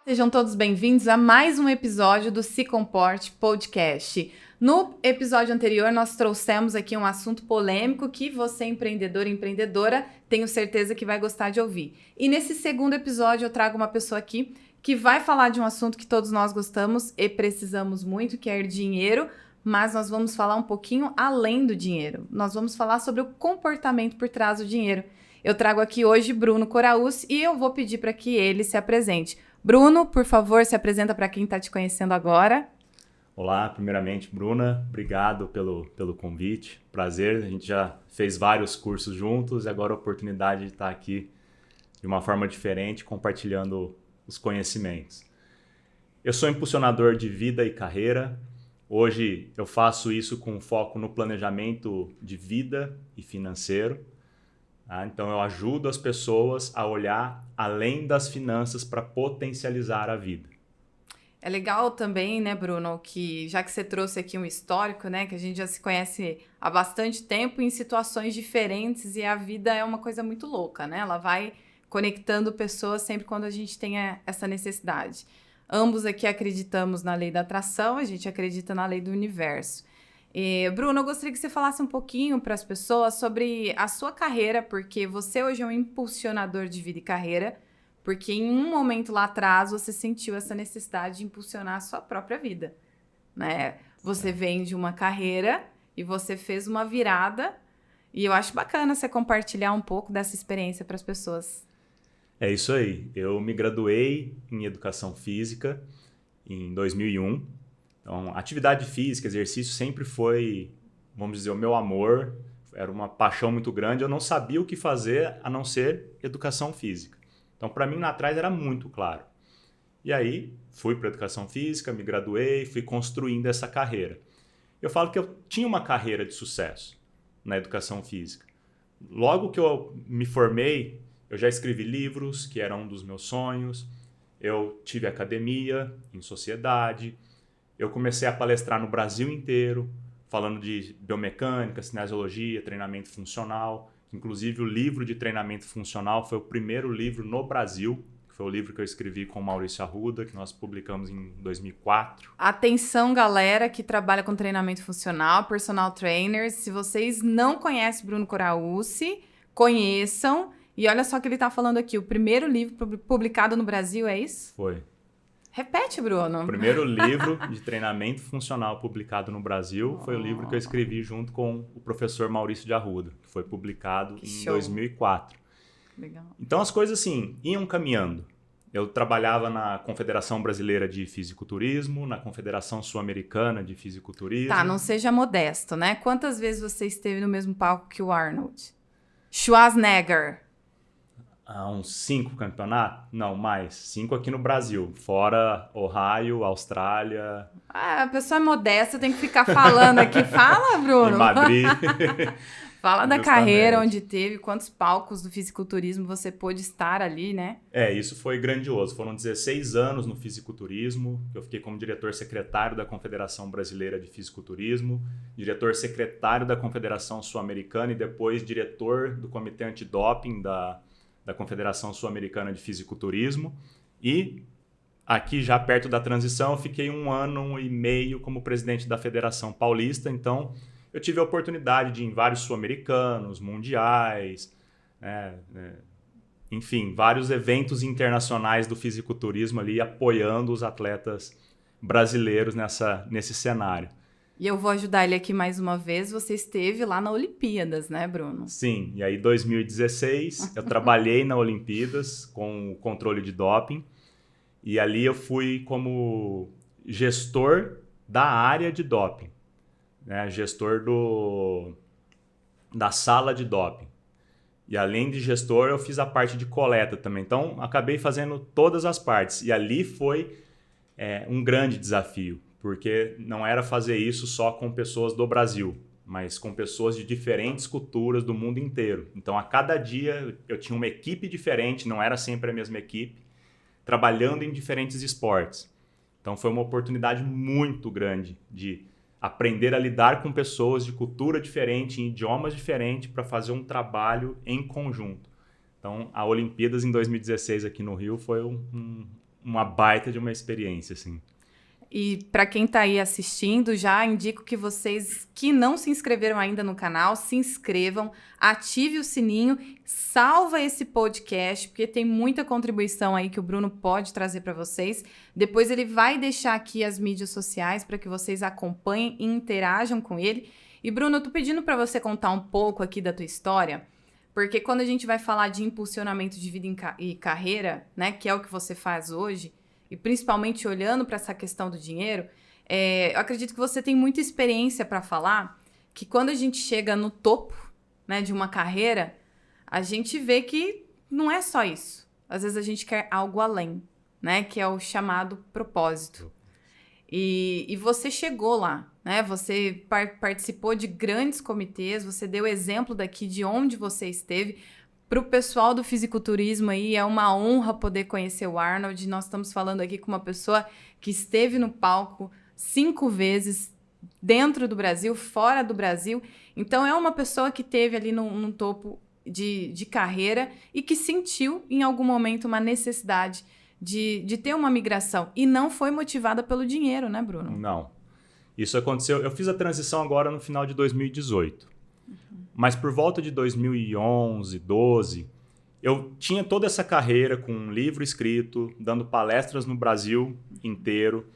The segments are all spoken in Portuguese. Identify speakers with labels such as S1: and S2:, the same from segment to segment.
S1: Sejam todos bem-vindos a mais um episódio do Se Comporte Podcast. No episódio anterior, nós trouxemos aqui um assunto polêmico que você, empreendedor e empreendedora, tenho certeza que vai gostar de ouvir. E nesse segundo episódio, eu trago uma pessoa aqui que vai falar de um assunto que todos nós gostamos e precisamos muito, que é dinheiro, mas nós vamos falar um pouquinho além do dinheiro. Nós vamos falar sobre o comportamento por trás do dinheiro. Eu trago aqui hoje Bruno Coraús e eu vou pedir para que ele se apresente. Bruno, por favor, se apresenta para quem está te conhecendo agora.
S2: Olá, primeiramente, Bruna, obrigado pelo convite, prazer, a gente já fez vários cursos juntos e agora a oportunidade de estar aqui de uma forma diferente, compartilhando os conhecimentos. Eu sou impulsionador de vida e carreira, hoje eu faço isso com foco no planejamento de vida e financeiro. Então eu ajudo as pessoas a olhar além das finanças para potencializar a vida.
S1: É legal também, né, Bruno, que já que você trouxe aqui um histórico, né, que a gente já se conhece há bastante tempo em situações diferentes e a vida é uma coisa muito louca, né? Ela vai conectando pessoas sempre quando a gente tem essa necessidade. Ambos aqui acreditamos na lei da atração, a gente acredita na lei do universo. Bruno, eu gostaria que você falasse um pouquinho para as pessoas sobre a sua carreira, porque você hoje é um impulsionador de vida e carreira, porque em um momento lá atrás você sentiu essa necessidade de impulsionar a sua própria vida, né? Você vem de uma carreira e você fez uma virada, e eu acho bacana você compartilhar um pouco dessa experiência para as pessoas.
S2: É isso aí, eu me graduei em Educação Física em 2001. Então, atividade física, exercício sempre foi, vamos dizer, o meu amor, era uma paixão muito grande, eu não sabia o que fazer a não ser educação física. Então, para mim, lá atrás era muito claro. E aí, fui para educação física, me graduei, fui construindo essa carreira. Eu falo que eu tinha uma carreira de sucesso na educação física. Logo que eu me formei, eu já escrevi livros, que era um dos meus sonhos, eu tive academia em sociedade. Eu comecei a palestrar no Brasil inteiro, falando de biomecânica, cinesiologia, treinamento funcional. Inclusive, o livro de treinamento funcional foi o primeiro livro no Brasil, que foi o livro que eu escrevi com o Maurício Arruda, que nós publicamos em 2004.
S1: Atenção, galera que trabalha com treinamento funcional, personal trainers. Se vocês não conhecem Bruno Coraús, conheçam. E olha só o que ele está falando aqui. O primeiro livro publicado no Brasil, é isso?
S2: Foi.
S1: Repete, Bruno.
S2: O primeiro livro de treinamento funcional publicado no Brasil foi o livro que eu escrevi junto com o professor Maurício de Arruda, que foi publicado em 2004.
S1: Legal.
S2: Então as coisas assim iam caminhando. Eu trabalhava na Confederação Brasileira de Fisiculturismo, na Confederação Sul-Americana de Fisiculturismo.
S1: Tá, não seja modesto, né? Quantas vezes você esteve no mesmo palco que o Arnold Schwarzenegger?
S2: Uns 5 campeonatos? Não, mais. 5 aqui no Brasil. Fora Ohio, Austrália.
S1: A pessoa é modesta, tem que ficar falando aqui. Fala, Bruno.
S2: Em Madrid.
S1: Fala da carreira, onde teve, quantos palcos do fisiculturismo você pôde estar ali, né?
S2: Isso foi grandioso. Foram 16 anos no fisiculturismo. Eu fiquei como diretor secretário da Confederação Brasileira de Fisiculturismo, diretor secretário da Confederação Sul-Americana e depois diretor do Comitê Antidoping da Confederação Sul-Americana de Fisiculturismo. E aqui, já perto da transição, eu fiquei 1 ano e meio como presidente da Federação Paulista. Então, eu tive a oportunidade de ir em vários sul-americanos, mundiais, enfim, vários eventos internacionais do fisiculturismo ali, apoiando os atletas brasileiros nesse cenário.
S1: E eu vou ajudar ele aqui mais uma vez. Você esteve lá na Olimpíadas, né, Bruno?
S2: Sim, e aí em 2016 eu trabalhei na Olimpíadas com o controle de doping e ali eu fui como gestor da área de doping, né? Gestor da sala de doping. E além de gestor, eu fiz a parte de coleta também. Então, acabei fazendo todas as partes. E ali foi um grande desafio, porque não era fazer isso só com pessoas do Brasil, mas com pessoas de diferentes culturas do mundo inteiro. Então, a cada dia eu tinha uma equipe diferente, não era sempre a mesma equipe, trabalhando em diferentes esportes. Então, foi uma oportunidade muito grande de aprender a lidar com pessoas de cultura diferente, em idiomas diferentes, para fazer um trabalho em conjunto. Então, a Olimpíadas em 2016 aqui no Rio foi uma baita de uma experiência, assim.
S1: E para quem está aí assistindo, já indico que vocês que não se inscreveram ainda no canal, se inscrevam, ative o sininho, salva esse podcast, porque tem muita contribuição aí que o Bruno pode trazer para vocês. Depois ele vai deixar aqui as mídias sociais para que vocês acompanhem e interajam com ele. E Bruno, eu tô pedindo para você contar um pouco aqui da tua história, porque quando a gente vai falar de impulsionamento de vida e carreira, né, que é o que você faz hoje, e principalmente olhando para essa questão do dinheiro, eu acredito que você tem muita experiência para falar que quando a gente chega no topo, né, de uma carreira, a gente vê que não é só isso. Às vezes a gente quer algo além, né, que é o chamado propósito. E você chegou lá, né? Você participou de grandes comitês, você deu exemplo daqui de onde você esteve. Para o pessoal do fisiculturismo aí, é uma honra poder conhecer o Arnold. Nós estamos falando aqui com uma pessoa que esteve no palco 5 vezes, dentro do Brasil, fora do Brasil. Então, é uma pessoa que teve ali num topo de carreira e que sentiu, em algum momento, uma necessidade de ter uma migração. E não foi motivada pelo dinheiro, né, Bruno?
S2: Não. Isso aconteceu... Eu fiz a transição agora no final de 2018. Mas por volta de 2011, 12, eu tinha toda essa carreira com um livro escrito, dando palestras no Brasil inteiro.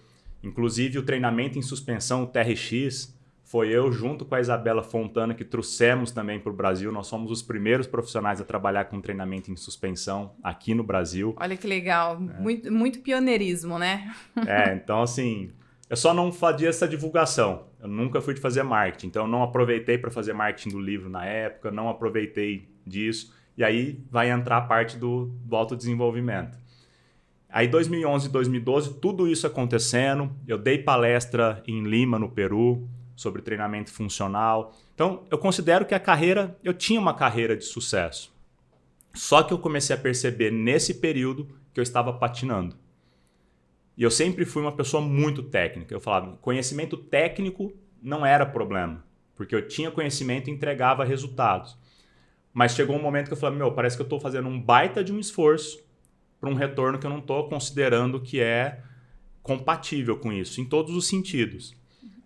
S2: Inclusive o treinamento em suspensão, o TRX, foi eu junto com a Isabela Fontana que trouxemos também para o Brasil. Nós somos os primeiros profissionais a trabalhar com treinamento em suspensão aqui no Brasil.
S1: Olha que legal, muito, muito pioneirismo, né?
S2: Então assim... Eu só não fazia essa divulgação. Eu nunca fui de fazer marketing. Então, eu não aproveitei para fazer marketing do livro na época, não aproveitei disso. E aí vai entrar a parte do autodesenvolvimento. Aí, 2011 e 2012, tudo isso acontecendo. Eu dei palestra em Lima, no Peru, sobre treinamento funcional. Então, eu considero que eu tinha uma carreira de sucesso. Só que eu comecei a perceber nesse período que eu estava patinando. E eu sempre fui uma pessoa muito técnica. Eu falava, conhecimento técnico não era problema, porque eu tinha conhecimento e entregava resultados. Mas chegou um momento que eu falei, parece que eu estou fazendo um baita de um esforço para um retorno que eu não estou considerando que é compatível com isso, em todos os sentidos.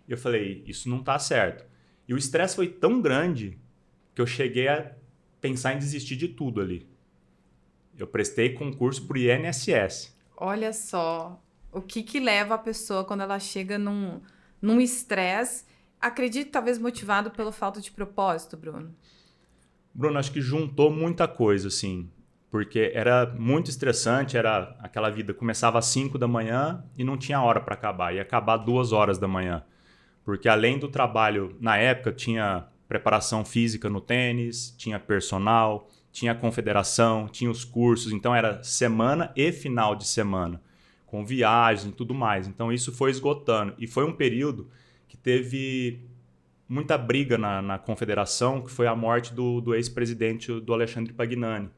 S2: E eu falei, isso não está certo. E o estresse foi tão grande que eu cheguei a pensar em desistir de tudo ali. Eu prestei concurso para o INSS.
S1: Olha só... O que leva a pessoa quando ela chega num estresse, acredito talvez motivado pela falta de propósito, Bruno?
S2: Bruno, acho que juntou muita coisa, assim, porque era muito estressante, era aquela vida, começava às 5 da manhã e não tinha hora para acabar, ia acabar 2 horas da manhã, porque além do trabalho, na época tinha preparação física no tênis, tinha personal, tinha a confederação, tinha os cursos, então era semana e final de semana, com viagens e tudo mais. Então isso foi esgotando. E foi um período que teve muita briga na confederação, que foi a morte do ex-presidente, do Alexandre Pagnani.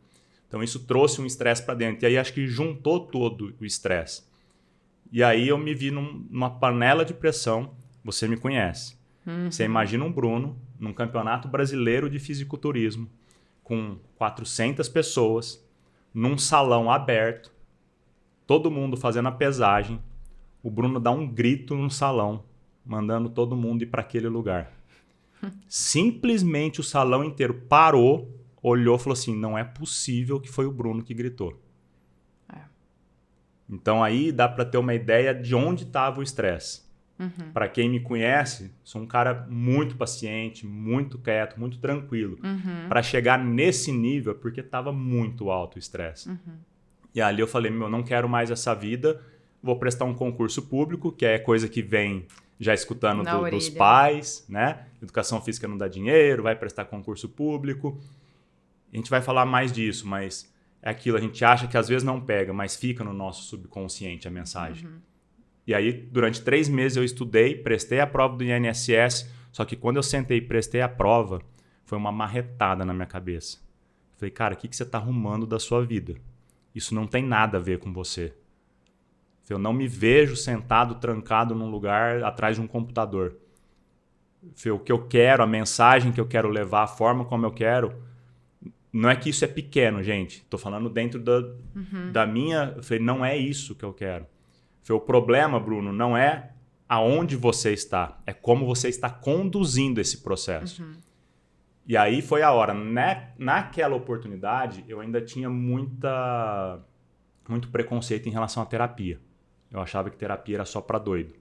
S2: Então isso trouxe um estresse para dentro. E aí acho que juntou todo o estresse. E aí eu me vi numa panela de pressão. Você me conhece. Você imagina um Bruno num campeonato brasileiro de fisiculturismo com 400 pessoas, num salão aberto, todo mundo fazendo a pesagem, o Bruno dá um grito no salão, mandando todo mundo ir para aquele lugar. Simplesmente o salão inteiro parou, olhou e falou assim, não é possível que foi o Bruno que gritou. Então aí dá para ter uma ideia de onde estava o estresse. Para quem me conhece, sou um cara muito paciente, muito quieto, muito tranquilo. Para chegar nesse nível é porque estava muito alto o estresse. E ali eu falei, não quero mais essa vida, vou prestar um concurso público, que é coisa que vem já escutando dos pais, né? Educação física não dá dinheiro, vai prestar concurso público. A gente vai falar mais disso, mas é aquilo, a gente acha que às vezes não pega, mas fica no nosso subconsciente a mensagem. E aí, durante 3 meses eu estudei, prestei a prova do INSS, só que quando eu sentei e prestei a prova, foi uma marretada na minha cabeça. Eu falei, cara, o que você está arrumando da sua vida? Isso não tem nada a ver com você. Eu não me vejo sentado, trancado num lugar atrás de um computador. O que eu quero, a mensagem que eu quero levar, a forma como eu quero, não é que isso é pequeno, gente. Tô falando dentro da minha... Eu falei, não é isso que eu quero. Eu falei, o problema, Bruno, não é aonde você está. É como você está conduzindo esse processo. E aí foi a hora. Naquela oportunidade, eu ainda tinha muito preconceito em relação à terapia. Eu achava que terapia era só pra doido.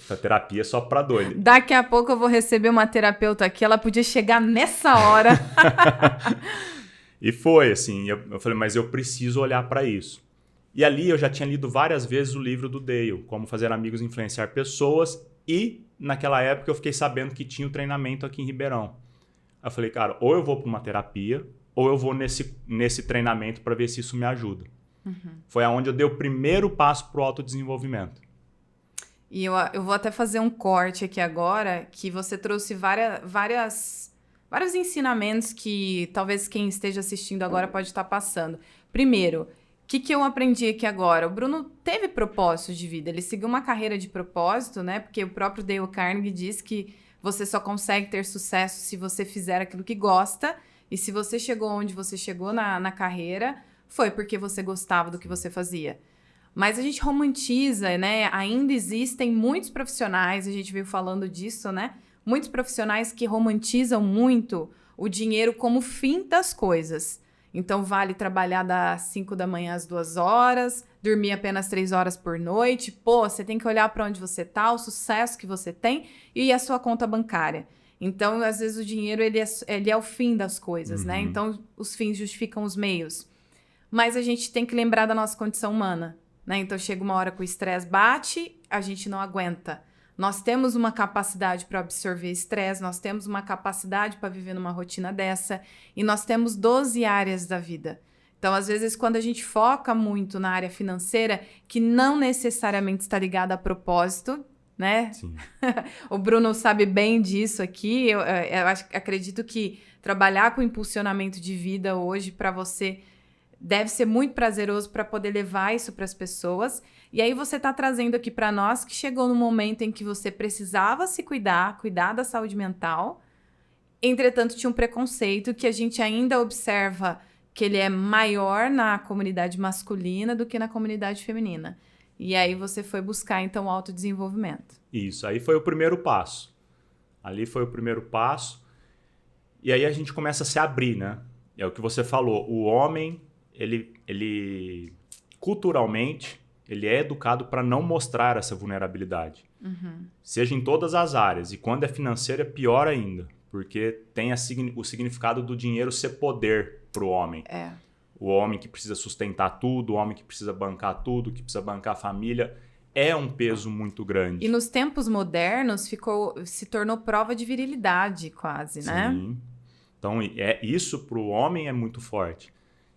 S2: A terapia é só pra doido.
S1: Daqui a pouco eu vou receber uma terapeuta aqui, ela podia chegar nessa hora.
S2: E foi assim, eu falei, mas eu preciso olhar pra isso. E ali eu já tinha lido várias vezes o livro do Dale, Como Fazer Amigos e Influenciar Pessoas, e naquela época eu fiquei sabendo que tinha o treinamento aqui em Ribeirão. Eu falei, cara, ou eu vou pra uma terapia, ou eu vou nesse treinamento pra ver se isso me ajuda. Foi aonde eu dei o primeiro passo pro autodesenvolvimento.
S1: E eu vou até fazer um corte aqui agora, que você trouxe vários ensinamentos que talvez quem esteja assistindo agora pode estar passando. Primeiro, o que eu aprendi aqui agora? O Bruno teve propósito de vida, ele seguiu uma carreira de propósito, né? Porque o próprio Dale Carnegie diz que você só consegue ter sucesso se você fizer aquilo que gosta, e se você chegou onde você chegou na carreira, foi porque você gostava do que você fazia. Mas a gente romantiza, né? Ainda existem muitos profissionais, a gente veio falando disso, né? Muitos profissionais que romantizam muito o dinheiro como fim das coisas. Então, vale trabalhar das 5 da manhã às 2 horas, dormir apenas 3 horas por noite. Pô, você tem que olhar para onde você tá, o sucesso que você tem e a sua conta bancária. Então, às vezes, o dinheiro ele é o fim das coisas, né? Então, os fins justificam os meios. Mas a gente tem que lembrar da nossa condição humana, né? Então, chega uma hora que o estresse bate, a gente não aguenta. Nós temos uma capacidade para absorver estresse, nós temos uma capacidade para viver numa rotina dessa, e nós temos 12 áreas da vida. Então, às vezes, quando a gente foca muito na área financeira, que não necessariamente está ligada a propósito, né?
S2: Sim.
S1: O Bruno sabe bem disso aqui. Eu acredito que trabalhar com impulsionamento de vida hoje para você deve ser muito prazeroso para poder levar isso para as pessoas. E aí você está trazendo aqui para nós que chegou no momento em que você precisava se cuidar da saúde mental. Entretanto, tinha um preconceito que a gente ainda observa que ele é maior na comunidade masculina do que na comunidade feminina. E aí você foi buscar, então, o autodesenvolvimento.
S2: Isso, aí foi o primeiro passo. Ali foi o primeiro passo. E aí a gente começa a se abrir, né? É o que você falou. O homem, ele culturalmente, ele é educado para não mostrar essa vulnerabilidade. Seja em todas as áreas. E quando é financeira, é pior ainda. Porque tem o significado do dinheiro ser poder para o homem. O homem que precisa sustentar tudo, o homem que precisa bancar tudo, que precisa bancar a família, é um peso muito grande.
S1: E nos tempos modernos se tornou prova de virilidade quase, né?
S2: Sim. Então, isso para o homem é muito forte.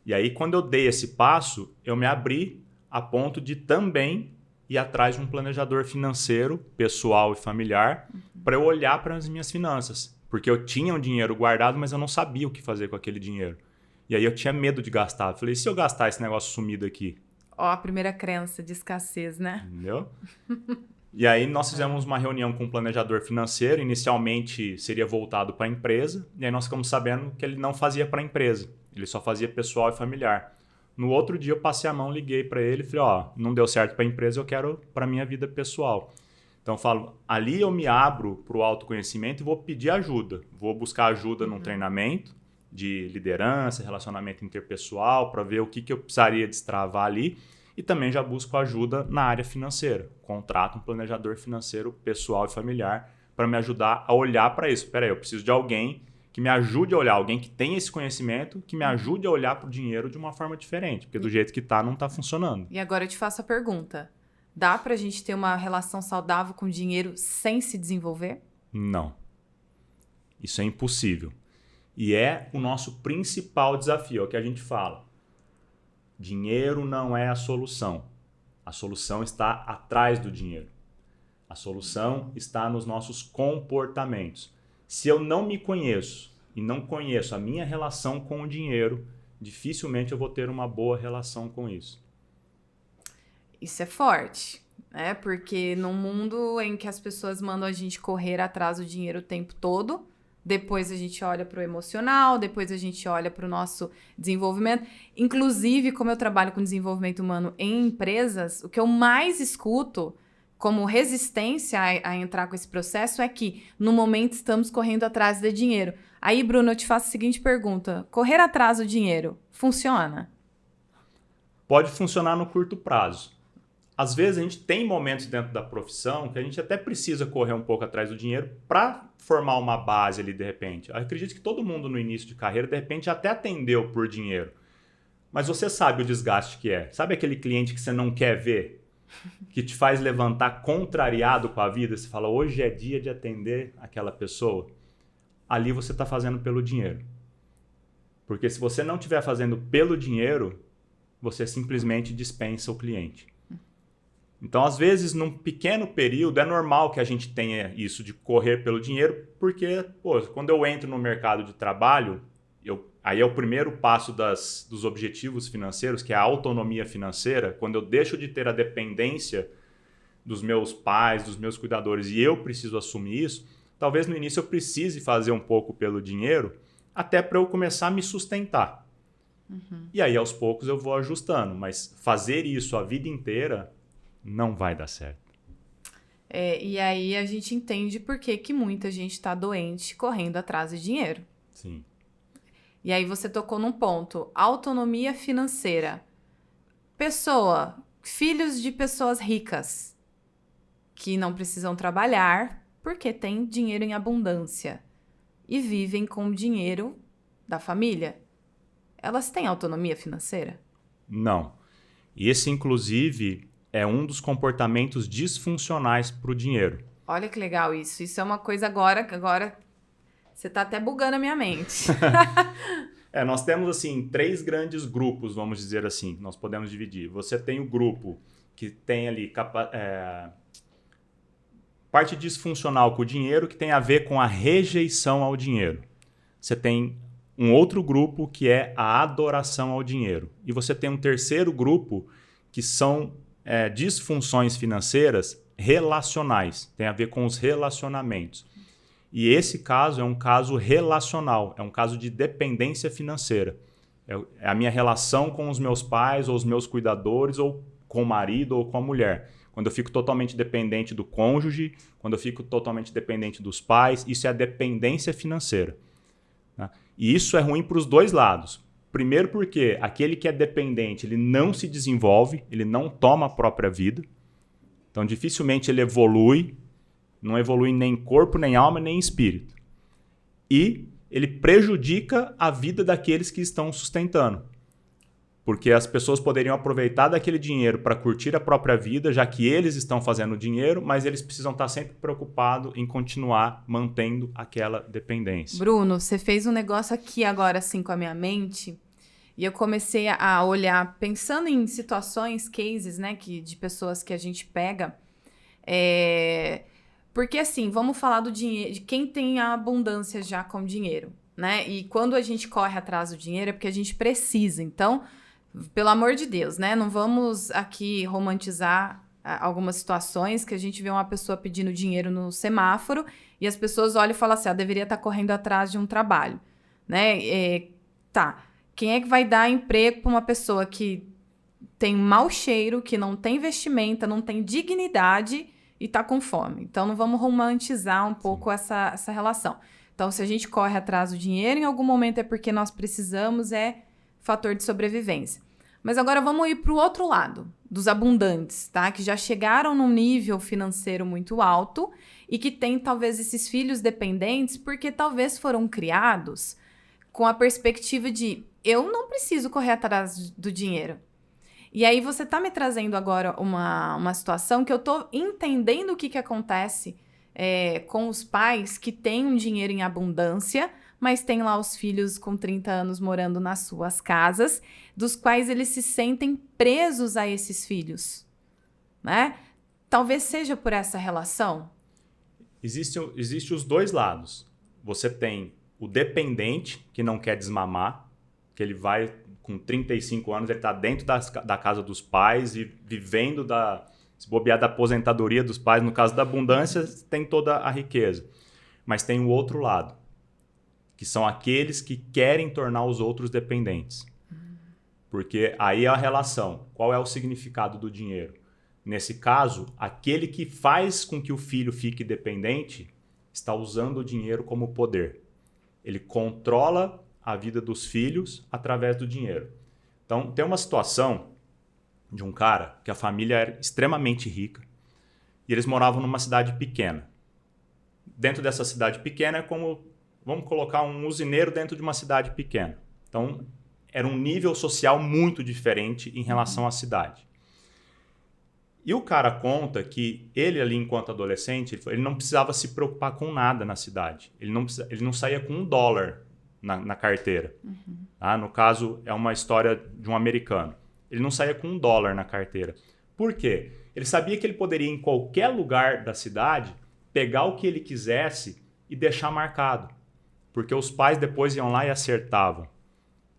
S2: E aí, quando eu dei esse passo, eu me abri a ponto de também ir atrás de um planejador financeiro, pessoal e familiar, para eu olhar para as minhas finanças. Porque eu tinha um dinheiro guardado, mas eu não sabia o que fazer com aquele dinheiro. E aí eu tinha medo de gastar. Eu falei, e se eu gastar esse negócio sumido aqui?
S1: Ó, a primeira crença de escassez, né?
S2: Entendeu? E aí nós fizemos uma reunião com um planejador financeiro. Inicialmente seria voltado para a empresa. E aí nós ficamos sabendo que ele não fazia para a empresa. Ele só fazia pessoal e familiar. No outro dia eu passei a mão, liguei para ele e falei, ó, não deu certo para a empresa, eu quero para minha vida pessoal. Então eu falo, ali eu me abro para o autoconhecimento e vou pedir ajuda. Vou buscar ajuda num treinamento de liderança, relacionamento interpessoal, para ver o que eu precisaria destravar ali. E também já busco ajuda na área financeira. Contrato um planejador financeiro pessoal e familiar para me ajudar a olhar para isso. Espera aí, eu preciso de alguém que me ajude a olhar, alguém que tenha esse conhecimento, que me ajude a olhar para o dinheiro de uma forma diferente, porque do jeito que tá, não tá funcionando.
S1: E agora eu te faço a pergunta. Dá pra gente ter uma relação saudável com o dinheiro sem se desenvolver?
S2: Não. Isso é impossível. E é o nosso principal desafio, é o que a gente fala. Dinheiro não é a solução. A solução está atrás do dinheiro. A solução está nos nossos comportamentos. Se eu não me conheço e não conheço a minha relação com o dinheiro, dificilmente eu vou ter uma boa relação com isso.
S1: Isso é forte, né? Porque num mundo em que as pessoas mandam a gente correr atrás do dinheiro o tempo todo, depois a gente olha para o emocional, depois a gente olha para o nosso desenvolvimento. Inclusive, como eu trabalho com desenvolvimento humano em empresas, o que eu mais escuto como resistência a entrar com esse processo é que, no momento, estamos correndo atrás de dinheiro. Aí, Bruno, eu te faço a seguinte pergunta. Correr atrás do dinheiro funciona?
S2: Pode funcionar no curto prazo. Às vezes a gente tem momentos dentro da profissão que a gente até precisa correr um pouco atrás do dinheiro para formar uma base ali de repente. Eu acredito que todo mundo no início de carreira de repente até atendeu por dinheiro. Mas você sabe o desgaste que é. Sabe aquele cliente que você não quer ver? Que te faz levantar contrariado com a vida? Você fala, hoje é dia de atender aquela pessoa. Ali você está fazendo pelo dinheiro. Porque se você não estiver fazendo pelo dinheiro, você simplesmente dispensa o cliente. Então, às vezes, num pequeno período, é normal que a gente tenha isso de correr pelo dinheiro, porque quando eu entro no mercado de trabalho, aí é o primeiro passo dos objetivos financeiros, que é a autonomia financeira. Quando eu deixo de ter a dependência dos meus pais, dos meus cuidadores, e eu preciso assumir isso, talvez no início eu precise fazer um pouco pelo dinheiro, até para eu começar a me sustentar. E aí, aos poucos, eu vou ajustando. Mas fazer isso a vida inteira não vai dar certo.
S1: E aí a gente entende por que muita gente está doente correndo atrás de dinheiro.
S2: Sim.
S1: E aí você tocou num ponto. Autonomia financeira. Filhos de pessoas ricas que não precisam trabalhar porque têm dinheiro em abundância e vivem com o dinheiro da família. Elas têm autonomia financeira?
S2: Não. E esse, inclusive, é um dos comportamentos disfuncionais para o dinheiro.
S1: Olha que legal isso. Isso é uma coisa agora você está até bugando a minha mente.
S2: Nós temos, assim, 3 grandes grupos, vamos dizer assim. Nós podemos dividir. Você tem o grupo que tem ali parte disfuncional com o dinheiro, que tem a ver com a rejeição ao dinheiro. Você tem um outro grupo que é a adoração ao dinheiro. E você tem um terceiro grupo que são disfunções financeiras relacionais. Tem a ver com os relacionamentos. E esse caso é um caso relacional. É um caso de dependência financeira. É a minha relação com os meus pais ou os meus cuidadores ou com o marido ou com a mulher. Quando eu fico totalmente dependente do cônjuge, quando eu fico totalmente dependente dos pais, isso é a dependência financeira. E isso é ruim para os dois lados. Primeiro porque aquele que é dependente, ele não se desenvolve, ele não toma a própria vida. Então, dificilmente ele evolui, não evolui nem corpo, nem alma, nem espírito. E ele prejudica a vida daqueles que estão sustentando. Porque as pessoas poderiam aproveitar daquele dinheiro para curtir a própria vida, já que eles estão fazendo dinheiro, mas eles precisam estar sempre preocupados em continuar mantendo aquela dependência.
S1: Bruno, você fez um negócio aqui agora assim com a minha mente, e eu comecei a olhar, pensando em situações, cases, né, de pessoas que a gente pega, porque assim, vamos falar do dinheiro, de quem tem a abundância já com dinheiro, né? E quando a gente corre atrás do dinheiro é porque a gente precisa. Então, pelo amor de Deus, né? Não vamos aqui romantizar algumas situações que a gente vê uma pessoa pedindo dinheiro no semáforo e as pessoas olham e falam assim, deveria estar correndo atrás de um trabalho, né? Quem é que vai dar emprego para uma pessoa que tem mau cheiro, que não tem vestimenta, não tem dignidade e está com fome? Então, não vamos romantizar um pouco essa relação. Então, se a gente corre atrás do dinheiro, em algum momento é porque nós precisamos, fator de sobrevivência. Mas agora vamos ir para o outro lado, dos abundantes, tá? Que já chegaram num nível financeiro muito alto e que tem talvez esses filhos dependentes porque talvez foram criados com a perspectiva de eu não preciso correr atrás do dinheiro. E aí você tá me trazendo agora uma situação que eu tô entendendo o que acontece com os pais que têm um dinheiro em abundância, mas tem lá os filhos com 30 anos morando nas suas casas, dos quais eles se sentem presos a esses filhos, né? Talvez seja por essa relação.
S2: Existe os dois lados. Você tem o dependente, que não quer desmamar, que ele vai, com 35 anos, ele está dentro da casa dos pais e vivendo se bobear da aposentadoria dos pais. No caso da abundância, tem toda a riqueza. Mas tem o outro lado. que são aqueles que querem tornar os outros dependentes. Porque aí é a relação. Qual é o significado do dinheiro? Nesse caso, aquele que faz com que o filho fique dependente está usando o dinheiro como poder. Ele controla a vida dos filhos através do dinheiro. Então, tem uma situação de um cara que a família era extremamente rica e eles moravam numa cidade pequena. Dentro dessa cidade pequena é como, vamos colocar um usineiro dentro de uma cidade pequena. Então, era um nível social muito diferente em relação à cidade. E o cara conta que ele ali, enquanto adolescente, ele não precisava se preocupar com nada na cidade. Ele não saía com $1 na carteira. Tá? No caso, é uma história de um americano. Ele não saía com $1 na carteira. Por quê? Ele sabia que ele poderia, em qualquer lugar da cidade, pegar o que ele quisesse e deixar marcado. Porque os pais depois iam lá e acertavam.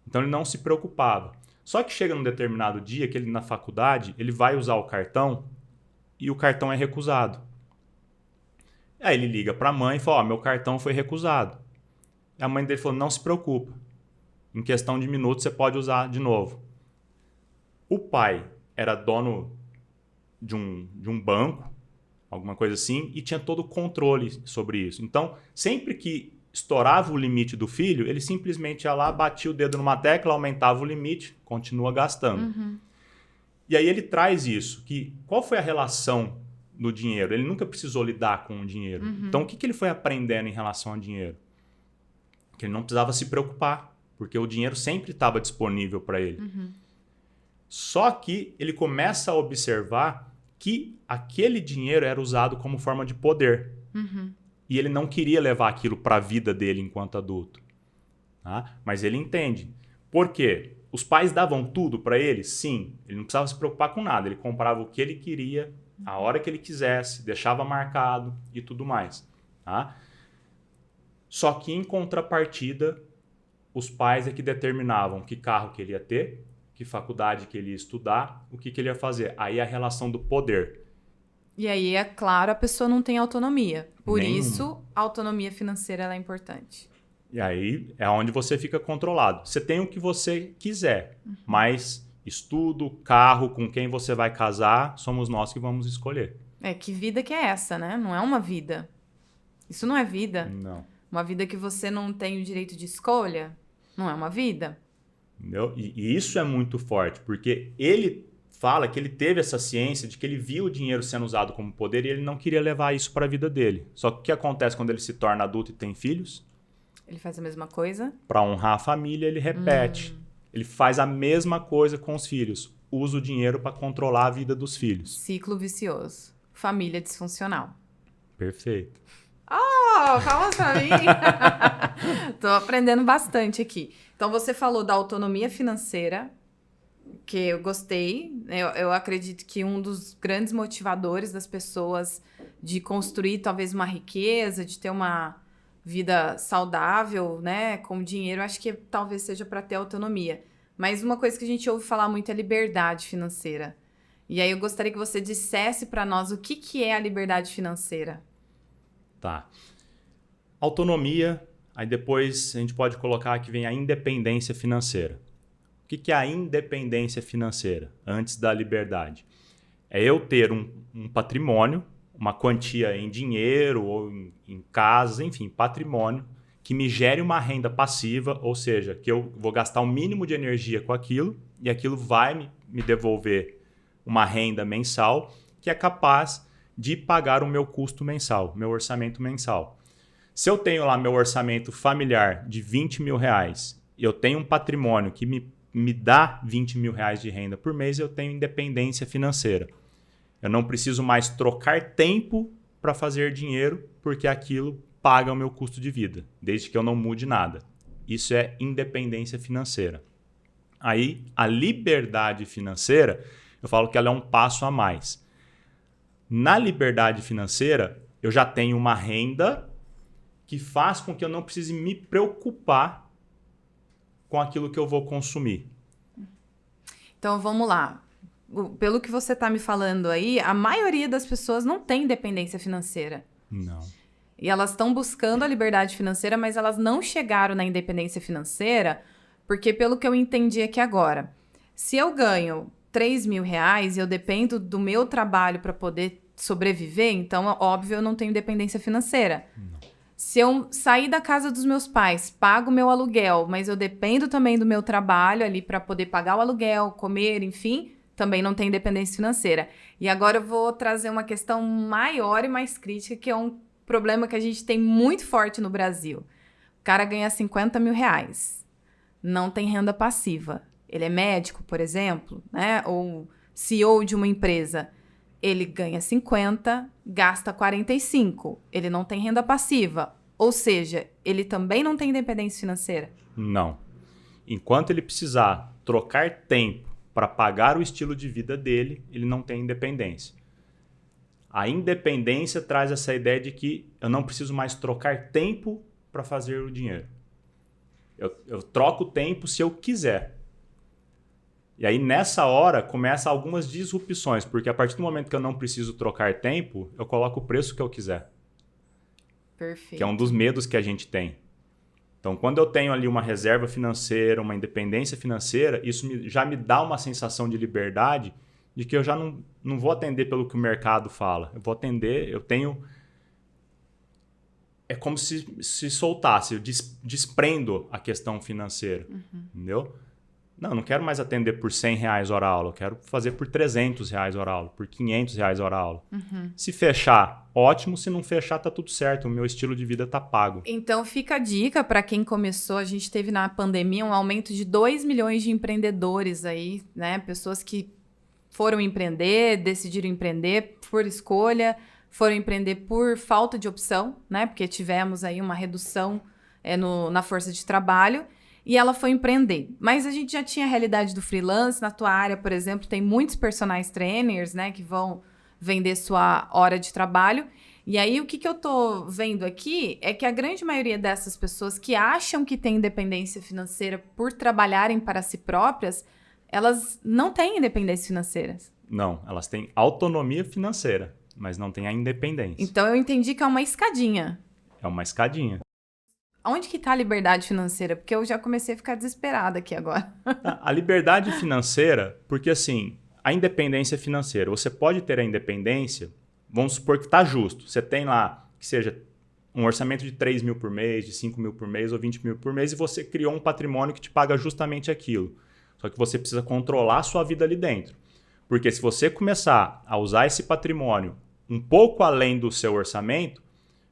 S2: Então ele não se preocupava. Só que chega num determinado dia que ele na faculdade, ele vai usar o cartão e o cartão é recusado. Aí ele liga para a mãe e fala, meu cartão foi recusado. E a mãe dele falou, não se preocupa. Em questão de minutos você pode usar de novo. O pai era dono de um banco, alguma coisa assim, e tinha todo o controle sobre isso. Então, sempre que estourava o limite do filho, ele simplesmente ia lá, batia o dedo numa tecla, aumentava o limite, continua gastando. E aí ele traz isso, que qual foi a relação do dinheiro? Ele nunca precisou lidar com o dinheiro. Então, o que ele foi aprendendo em relação ao dinheiro? Que ele não precisava se preocupar, porque o dinheiro sempre estava disponível para ele. Só que ele começa a observar que aquele dinheiro era usado como forma de poder. E ele não queria levar aquilo para a vida dele enquanto adulto. Tá? Mas ele entende. Por quê? Os pais davam tudo para ele? Sim. Ele não precisava se preocupar com nada. Ele comprava o que ele queria, a hora que ele quisesse, deixava marcado e tudo mais. Tá? Só que, em contrapartida, os pais é que determinavam que carro que ele ia ter, que faculdade que ele ia estudar, o que ele ia fazer. Aí a relação do poder.
S1: E aí, é claro, a pessoa não tem autonomia. Por
S2: Nenhuma.
S1: isso, a autonomia financeira ela é importante.
S2: E aí é onde você fica controlado. Você tem o que você quiser, mas estudo, carro, com quem você vai casar, somos nós que vamos escolher.
S1: Que vida que é essa, né? Não é uma vida. Isso não é vida.
S2: Não.
S1: Uma vida que você não tem o direito de escolha, não é uma vida.
S2: Entendeu? E isso é muito forte, porque ele fala que ele teve essa ciência de que ele viu o dinheiro sendo usado como poder e ele não queria levar isso para a vida dele. Só que o que acontece quando ele se torna adulto e tem filhos?
S1: Ele faz a mesma coisa?
S2: Para honrar a família, ele repete. Ele faz a mesma coisa com os filhos. Usa o dinheiro para controlar a vida dos filhos.
S1: Ciclo vicioso. Família disfuncional.
S2: Perfeito.
S1: Oh, palmas pra mim! Tô aprendendo bastante aqui. Então, você falou da autonomia financeira, que eu gostei. Eu acredito que um dos grandes motivadores das pessoas de construir talvez uma riqueza, de ter uma vida saudável, né, com dinheiro, acho que talvez seja para ter autonomia. Mas uma coisa que a gente ouve falar muito é liberdade financeira. E aí eu gostaria que você dissesse para nós o que é a liberdade financeira.
S2: Tá. Autonomia, aí depois a gente pode colocar que vem a independência financeira. O que é a independência financeira antes da liberdade? É eu ter um patrimônio, uma quantia em dinheiro ou em casas, enfim, patrimônio, que me gere uma renda passiva, ou seja, que eu vou gastar o mínimo de energia com aquilo e aquilo vai me devolver uma renda mensal que é capaz de pagar o meu custo mensal, meu orçamento mensal. Se eu tenho lá meu orçamento familiar de R$20 mil e eu tenho um patrimônio que me dá R$20 mil de renda por mês, eu tenho independência financeira. Eu não preciso mais trocar tempo para fazer dinheiro, porque aquilo paga o meu custo de vida, desde que eu não mude nada. Isso é independência financeira. Aí, a liberdade financeira, eu falo que ela é um passo a mais. Na liberdade financeira, eu já tenho uma renda que faz com que eu não precise me preocupar com aquilo que eu vou consumir.
S1: Então, vamos lá. Pelo que você está me falando aí, a maioria das pessoas não tem independência financeira.
S2: Não.
S1: E elas estão buscando a liberdade financeira, mas elas não chegaram na independência financeira, porque pelo que eu entendi aqui agora, se eu ganho R$ 3.000 e eu dependo do meu trabalho para poder sobreviver, então, óbvio, eu não tenho independência financeira.
S2: Não.
S1: Se eu sair da casa dos meus pais, pago meu aluguel, mas eu dependo também do meu trabalho ali para poder pagar o aluguel, comer, enfim, também não tenho independência financeira. E agora eu vou trazer uma questão maior e mais crítica, que é um problema que a gente tem muito forte no Brasil. O cara ganha R$ 50.000, não tem renda passiva. Ele é médico, por exemplo, né? Ou CEO de uma empresa. Ele ganha 50, gasta 45. Ele não tem renda passiva. Ou seja, ele também não tem independência financeira?
S2: Não. Enquanto ele precisar trocar tempo para pagar o estilo de vida dele, ele não tem independência. A independência traz essa ideia de que eu não preciso mais trocar tempo para fazer o dinheiro. Eu troco o tempo se eu quiser. E aí, nessa hora, começam algumas disrupções, porque a partir do momento que eu não preciso trocar tempo, eu coloco o preço que eu quiser.
S1: Perfeito.
S2: Que é um dos medos que a gente tem. Então, quando eu tenho ali uma reserva financeira, uma independência financeira, isso já me dá uma sensação de liberdade, de que eu já não vou atender pelo que o mercado fala. Eu vou atender, eu tenho... É como se soltasse, eu desprendo a questão financeira, entendeu? Não quero mais atender por R$ 100 hora aula, eu quero fazer por R$ 300 hora aula, por R$ 500 hora aula. Se fechar, ótimo, se não fechar, tá tudo certo, o meu estilo de vida tá pago.
S1: Então fica a dica para quem começou, a gente teve na pandemia um aumento de 2 milhões de empreendedores aí, né? Pessoas que foram empreender, decidiram empreender por escolha, foram empreender por falta de opção, né? Porque tivemos aí uma redução na força de trabalho. E ela foi empreender. Mas a gente já tinha a realidade do freelance. Na tua área, por exemplo, tem muitos personal trainers, né, que vão vender sua hora de trabalho. E aí, o que eu tô vendo aqui é que a grande maioria dessas pessoas que acham que têm independência financeira por trabalharem para si próprias, elas não têm independência financeira.
S2: Não, elas têm autonomia financeira, mas não têm a independência.
S1: Então, eu entendi que é uma escadinha.
S2: É uma escadinha.
S1: Onde que está a liberdade financeira? Porque eu já comecei a ficar desesperada aqui agora.
S2: A liberdade financeira, porque assim, a independência financeira, você pode ter a independência, vamos supor que está justo. Você tem lá, que seja um orçamento de 3 mil por mês, de 5 mil por mês ou 20 mil por mês, e você criou um patrimônio que te paga justamente aquilo. Só que você precisa controlar a sua vida ali dentro. Porque se você começar a usar esse patrimônio um pouco além do seu orçamento,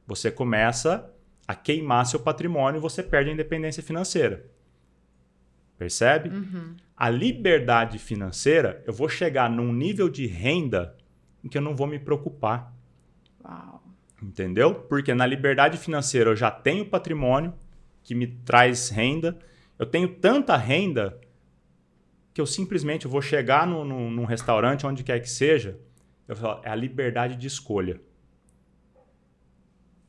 S2: você começa a queimar seu patrimônio e você perde a independência financeira. Percebe? A liberdade financeira, eu vou chegar num nível de renda em que eu não vou me preocupar.
S1: Uau.
S2: Entendeu? Porque na liberdade financeira eu já tenho patrimônio que me traz renda. Eu tenho tanta renda que eu simplesmente vou chegar num restaurante, onde quer que seja, eu falo, é a liberdade de escolha.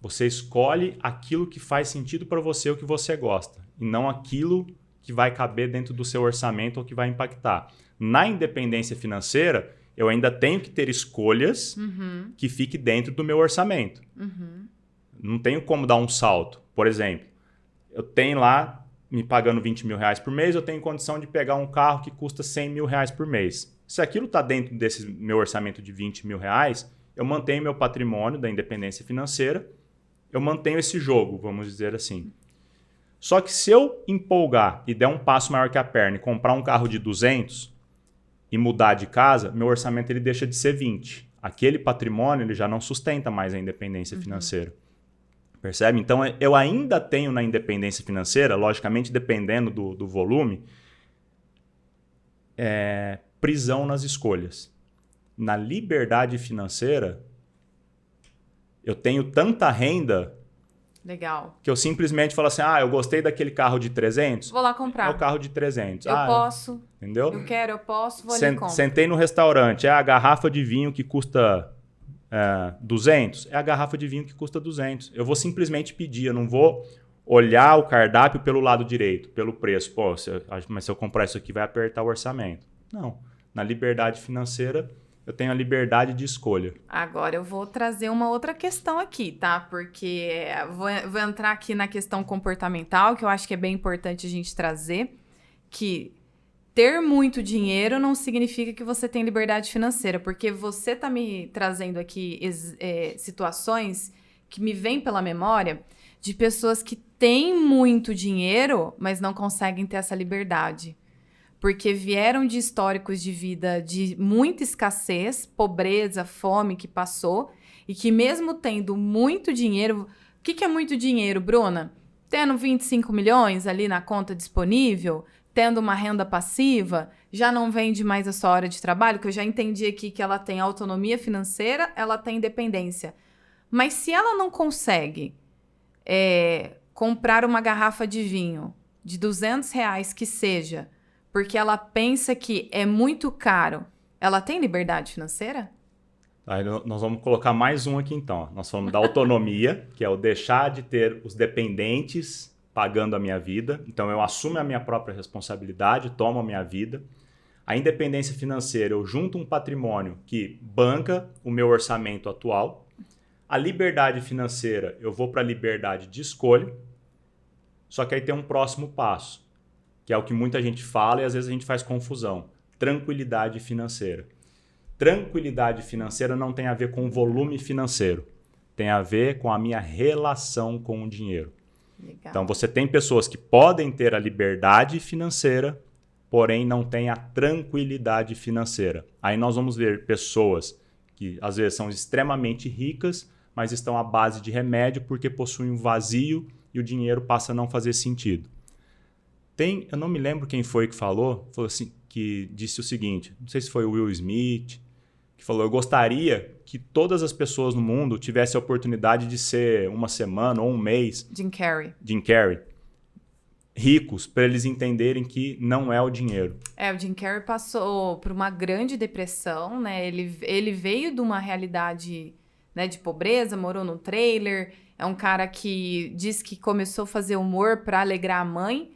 S2: Você escolhe aquilo que faz sentido para você, o que você gosta, e não aquilo que vai caber dentro do seu orçamento ou que vai impactar. Na independência financeira, eu ainda tenho que ter escolhas que fiquem dentro do meu orçamento. Não tenho como dar um salto. Por exemplo, eu tenho lá, me pagando R$ 20.000 por mês, eu tenho condição de pegar um carro que custa R$ 100.000 por mês. Se aquilo está dentro desse meu orçamento de R$ 20.000, eu mantenho meu patrimônio da independência financeira, eu mantenho esse jogo, vamos dizer assim. Só que se eu empolgar e der um passo maior que a perna e comprar um carro de 200 e mudar de casa, meu orçamento ele deixa de ser 20. Aquele patrimônio ele já não sustenta mais a independência financeira. Percebe? Então, eu ainda tenho na independência financeira, logicamente dependendo do volume, prisão nas escolhas. Na liberdade financeira, eu tenho tanta renda
S1: Legal.
S2: que eu simplesmente falo assim, eu gostei daquele carro de 300,
S1: vou lá comprar.
S2: É o carro de 300.
S1: Eu posso.
S2: Entendeu?
S1: Eu quero, eu posso, vou ali e compro.
S2: Sentei no restaurante, a garrafa de vinho que custa 200, é a garrafa de vinho que custa 200. Eu vou simplesmente pedir, eu não vou olhar o cardápio pelo lado direito, pelo preço. Mas se eu comprar isso aqui vai apertar o orçamento. Não. Na liberdade financeira, eu tenho a liberdade de escolha.
S1: Agora eu vou trazer uma outra questão aqui, tá? Porque vou entrar aqui na questão comportamental, que eu acho que é bem importante a gente trazer, que ter muito dinheiro não significa que você tem liberdade financeira, porque você tá me trazendo aqui situações que me vêm pela memória de pessoas que têm muito dinheiro, mas não conseguem ter essa liberdade. Porque vieram de históricos de vida de muita escassez, pobreza, fome que passou, e que mesmo tendo muito dinheiro... O que é muito dinheiro, Bruna? Tendo 25 milhões ali na conta disponível, tendo uma renda passiva, já não vende mais a sua hora de trabalho, que eu já entendi aqui que ela tem autonomia financeira, ela tem independência. Mas se ela não consegue comprar uma garrafa de vinho de R$ 200 que seja, porque ela pensa que é muito caro, ela tem liberdade financeira?
S2: Aí nós vamos colocar mais um aqui então. Nós falamos da autonomia, que é o deixar de ter os dependentes pagando a minha vida. Então eu assumo a minha própria responsabilidade, tomo a minha vida. A independência financeira, eu junto um patrimônio que banca o meu orçamento atual. A liberdade financeira, eu vou para a liberdade de escolha. Só que aí tem um próximo passo, que é o que muita gente fala e às vezes a gente faz confusão. Tranquilidade financeira. Tranquilidade financeira não tem a ver com volume financeiro. Tem a ver com a minha relação com o dinheiro.
S1: Legal.
S2: Então você tem pessoas que podem ter a liberdade financeira, porém não têm a tranquilidade financeira. Aí nós vamos ver pessoas que às vezes são extremamente ricas, mas estão à base de remédio porque possuem um vazio e o dinheiro passa a não fazer sentido. Eu não me lembro quem foi que falou assim, que disse o seguinte, não sei se foi o Will Smith, que falou, eu gostaria que todas as pessoas no mundo tivessem a oportunidade de ser uma semana ou um mês...
S1: Jim Carrey.
S2: Ricos, para eles entenderem que não é o dinheiro.
S1: O Jim Carrey passou por uma grande depressão, né? Ele veio de uma realidade, né, de pobreza, morou num trailer, é um cara que diz que começou a fazer humor para alegrar a mãe,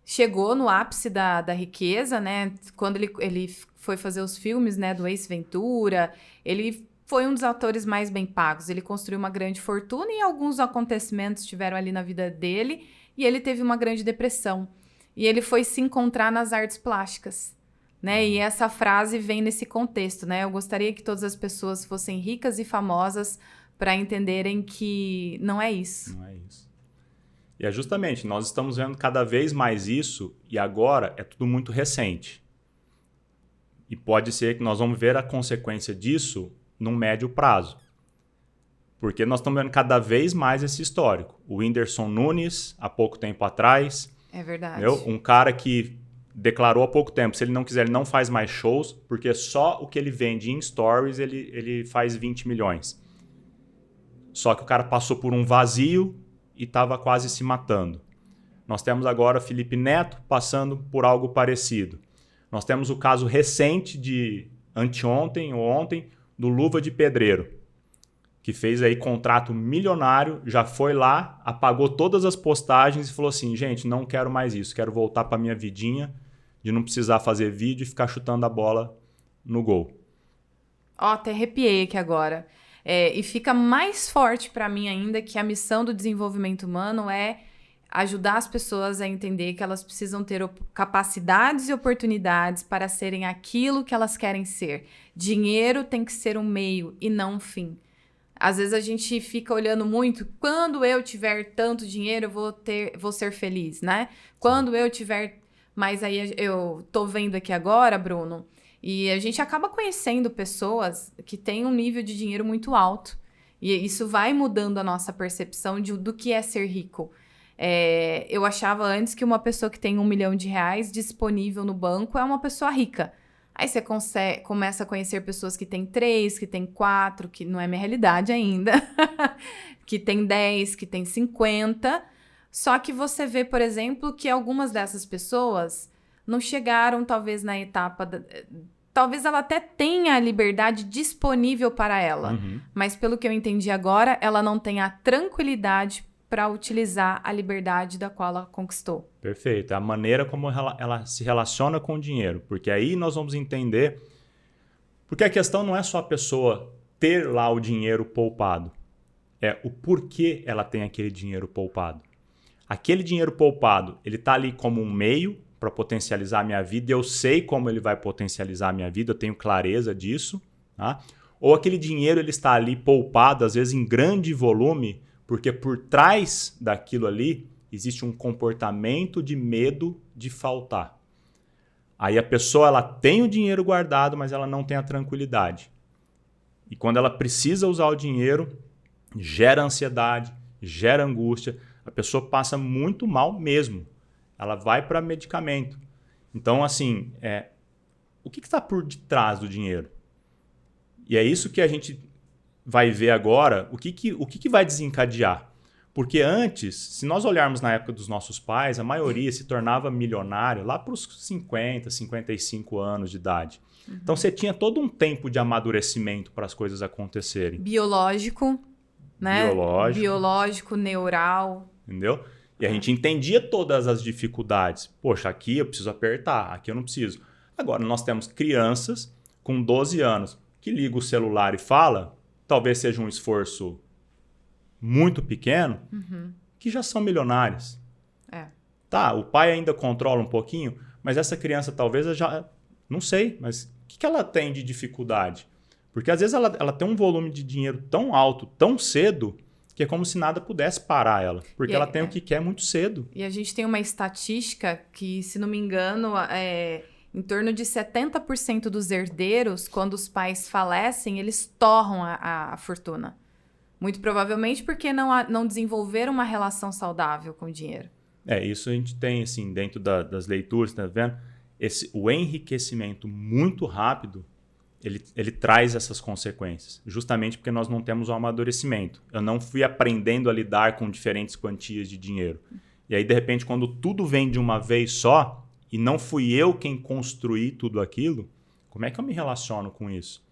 S1: chegou no ápice da riqueza, né? Quando ele foi fazer os filmes, né, do Ace Ventura, ele foi um dos atores mais bem pagos. Ele construiu uma grande fortuna e alguns acontecimentos tiveram ali na vida dele e ele teve uma grande depressão. E ele foi se encontrar nas artes plásticas, né? E essa frase vem nesse contexto, né? Eu gostaria que todas as pessoas fossem ricas e famosas para entenderem que não é isso.
S2: Não é isso. E é justamente, nós estamos vendo cada vez mais isso e agora é tudo muito recente. E pode ser que nós vamos ver a consequência disso num médio prazo. Porque nós estamos vendo cada vez mais esse histórico. O Whindersson Nunes, há pouco tempo atrás.
S1: É verdade.
S2: Um cara que declarou há pouco tempo, se ele não quiser, ele não faz mais shows, porque só o que ele vende em stories, ele faz 20 milhões. Só que o cara passou por um vazio e estava quase se matando. Nós temos agora Felipe Neto passando por algo parecido. Nós temos o caso recente de anteontem ou ontem do Luva de Pedreiro, que fez aí contrato milionário, já foi lá, apagou todas as postagens e falou assim, gente, não quero mais isso, quero voltar para minha vidinha de não precisar fazer vídeo e ficar chutando a bola no gol.
S1: Até arrepiei aqui agora. E fica mais forte para mim ainda que a missão do desenvolvimento humano é ajudar as pessoas a entender que elas precisam ter capacidades e oportunidades para serem aquilo que elas querem ser. Dinheiro tem que ser um meio e não um fim. Às vezes a gente fica olhando muito, quando eu tiver tanto dinheiro eu vou ser feliz, né? Quando eu tiver... Mas aí eu tô vendo aqui agora, Bruno, e a gente acaba conhecendo pessoas que têm um nível de dinheiro muito alto. E isso vai mudando a nossa percepção do que é ser rico. Eu achava antes que uma pessoa que tem R$1 milhão disponível no banco é uma pessoa rica. Aí você começa a conhecer pessoas que têm 3, que têm 4, que não é minha realidade ainda, que tem 10, que tem 50. Só que você vê, por exemplo, que algumas dessas pessoas não chegaram, talvez, na etapa... Talvez ela até tenha a liberdade disponível para ela, mas pelo que eu entendi agora, ela não tem a tranquilidade para utilizar a liberdade da qual ela conquistou.
S2: Perfeito. É a maneira como ela se relaciona com o dinheiro. Porque aí nós vamos entender Porque a questão não é só a pessoa ter lá o dinheiro poupado. É o porquê ela tem aquele dinheiro poupado. Aquele dinheiro poupado, ele está ali como um meio para potencializar a minha vida, e eu sei como ele vai potencializar a minha vida, eu tenho clareza disso. Tá? Ou aquele dinheiro ele está ali poupado, às vezes em grande volume, porque por trás daquilo ali existe um comportamento de medo de faltar. Aí a pessoa ela tem o dinheiro guardado, mas ela não tem a tranquilidade. E quando ela precisa usar o dinheiro, gera ansiedade, gera angústia, a pessoa passa muito mal mesmo. Ela vai para medicamento. Então, assim, o que está por detrás do dinheiro? E é isso que a gente vai ver agora, o que vai desencadear. Porque antes, se nós olharmos na época dos nossos pais, a maioria se tornava milionário lá para os 50, 55 anos de idade. Uhum. Então você tinha todo um tempo de amadurecimento para as coisas acontecerem.
S1: Biológico, né? Biológico, neural.
S2: Entendeu? E a gente entendia todas as dificuldades. Poxa, aqui eu preciso apertar, aqui eu não preciso. Agora nós temos crianças com 12 anos que ligam o celular e fala, talvez seja um esforço muito pequeno, que já são milionários. Tá, o pai ainda controla um pouquinho, mas essa criança talvez já... Não sei, mas o que ela tem de dificuldade? Porque às vezes ela tem um volume de dinheiro tão alto, tão cedo, que é como se nada pudesse parar ela. Porque ela tem o que quer muito cedo.
S1: E a gente tem uma estatística que, se não me engano, em torno de 70% dos herdeiros, quando os pais falecem, eles torram a fortuna. Muito provavelmente porque não desenvolveram uma relação saudável com o dinheiro.
S2: Isso a gente tem, assim, dentro das leituras, tá vendo? O enriquecimento muito rápido, ele traz essas consequências. Justamente porque nós não temos o amadurecimento. Eu não fui aprendendo a lidar com diferentes quantias de dinheiro. E aí, de repente, quando tudo vem de uma vez só, e não fui eu quem construí tudo aquilo, como é que eu me relaciono com isso?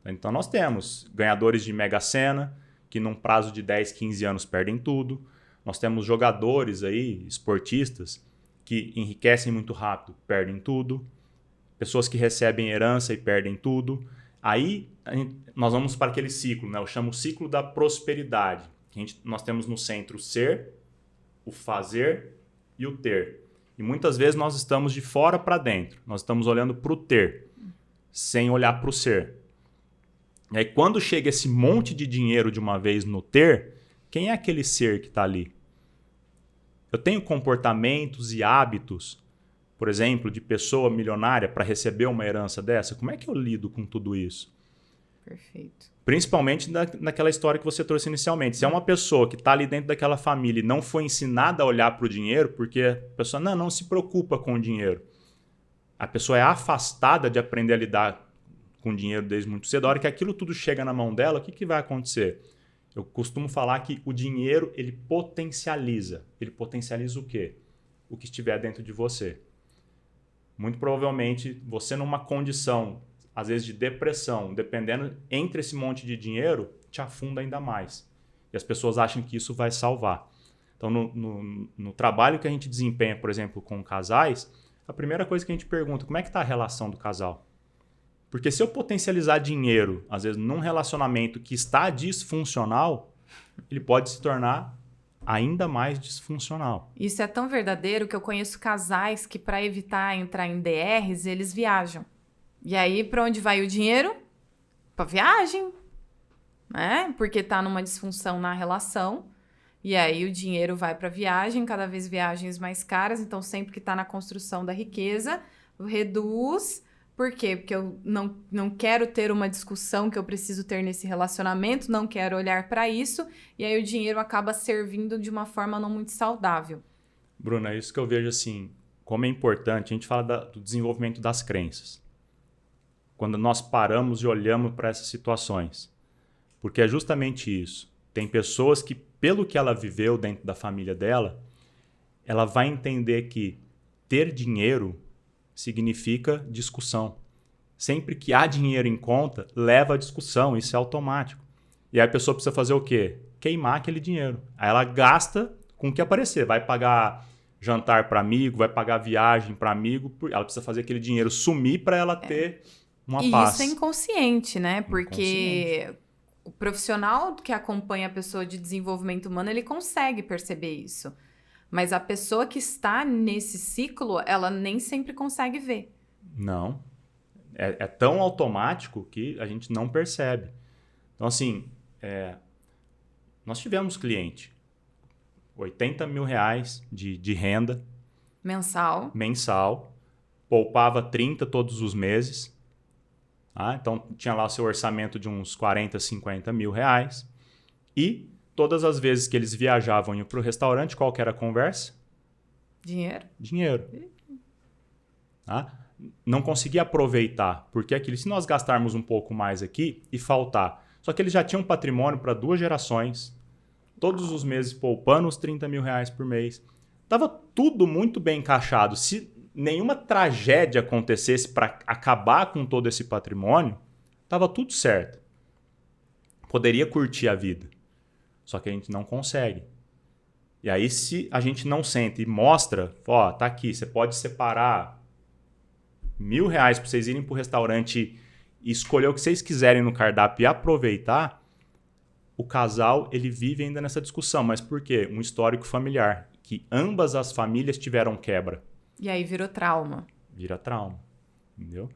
S2: Então, nós temos ganhadores de Mega Sena, que num prazo de 10, 15 anos perdem tudo. Nós temos jogadores aí, esportistas, que enriquecem muito rápido, perdem tudo. Pessoas que recebem herança e perdem tudo. Aí nós vamos para aquele ciclo, né? Eu chamo o ciclo da prosperidade. Nós temos no centro o ser, o fazer e o ter. E muitas vezes nós estamos de fora para dentro. Nós estamos olhando para o ter, sem olhar para o ser. E aí quando chega esse monte de dinheiro de uma vez no ter, quem é aquele ser que está ali? Eu tenho comportamentos e hábitos, por exemplo, de pessoa milionária para receber uma herança dessa? Como é que eu lido com tudo isso?
S1: Perfeito.
S2: Principalmente naquela história que você trouxe inicialmente. Se é uma pessoa que está ali dentro daquela família e não foi ensinada a olhar para o dinheiro, porque a pessoa não se preocupa com o dinheiro. A pessoa é afastada de aprender a lidar com dinheiro desde muito cedo. A hora que aquilo tudo chega na mão dela, o que vai acontecer? Eu costumo falar que o dinheiro, ele potencializa. Ele potencializa o quê? O que estiver dentro de você. Muito provavelmente, você numa condição, às vezes de depressão, dependendo entre esse monte de dinheiro, te afunda ainda mais. E as pessoas acham que isso vai salvar. Então, no trabalho que a gente desempenha, por exemplo, com casais, a primeira coisa que a gente pergunta, como é que está a relação do casal? Porque se eu potencializar dinheiro, às vezes, num relacionamento que está disfuncional, ele pode se tornar ainda mais disfuncional.
S1: Isso é tão verdadeiro que eu conheço casais que, para evitar entrar em DRs, eles viajam. E aí, para onde vai o dinheiro? Para viagem, né? Porque está numa disfunção na relação. E aí o dinheiro vai para viagem, cada vez viagens mais caras. Então, sempre que está na construção da riqueza, reduz. Por quê? Porque eu não quero ter uma discussão que eu preciso ter nesse relacionamento, não quero olhar para isso, e aí o dinheiro acaba servindo de uma forma não muito saudável.
S2: Bruna, é isso que eu vejo assim, como é importante, a gente fala do desenvolvimento das crenças. Quando nós paramos e olhamos para essas situações. Porque é justamente isso. Tem pessoas que, pelo que ela viveu dentro da família dela, ela vai entender que ter dinheiro significa discussão. Sempre que há dinheiro em conta, leva a discussão, isso é automático. E aí a pessoa precisa fazer o quê? Queimar aquele dinheiro. Aí ela gasta com o que aparecer. Vai pagar jantar para amigo, vai pagar viagem para amigo. Ela precisa fazer aquele dinheiro sumir para ela ter uma
S1: e
S2: paz.
S1: isso é inconsciente, né? Porque
S2: Inconsciente.
S1: o profissional que acompanha a pessoa de desenvolvimento humano, ele consegue perceber isso. Mas a pessoa que está nesse ciclo, ela nem sempre consegue ver.
S2: Não. É tão automático que a gente não percebe. Então, assim, nós tivemos cliente, R$80 mil de renda mensal, poupava 30 todos os meses. Tá? Então, tinha lá o seu orçamento de uns 40, 50 mil reais. E todas as vezes que eles viajavam e iam para o restaurante, qual que era a conversa? Dinheiro. Tá? Não conseguia aproveitar, porque aquilo, se nós gastarmos um pouco mais aqui e faltar. Só que eles já tinham um patrimônio para 2 gerações, todos os meses poupando os 30 mil reais por mês. Estava tudo muito bem encaixado. Se nenhuma tragédia acontecesse para acabar com todo esse patrimônio, estava tudo certo. Poderia curtir a vida. Só que a gente não consegue. E aí, se a gente não senta e mostra, ó, tá aqui, você pode separar R$1.000 para vocês irem para o restaurante e escolher o que vocês quiserem no cardápio e aproveitar, o casal ele vive ainda nessa discussão. Mas por quê? Um histórico familiar, que ambas as famílias tiveram quebra.
S1: E aí virou trauma.
S2: Vira trauma, entendeu?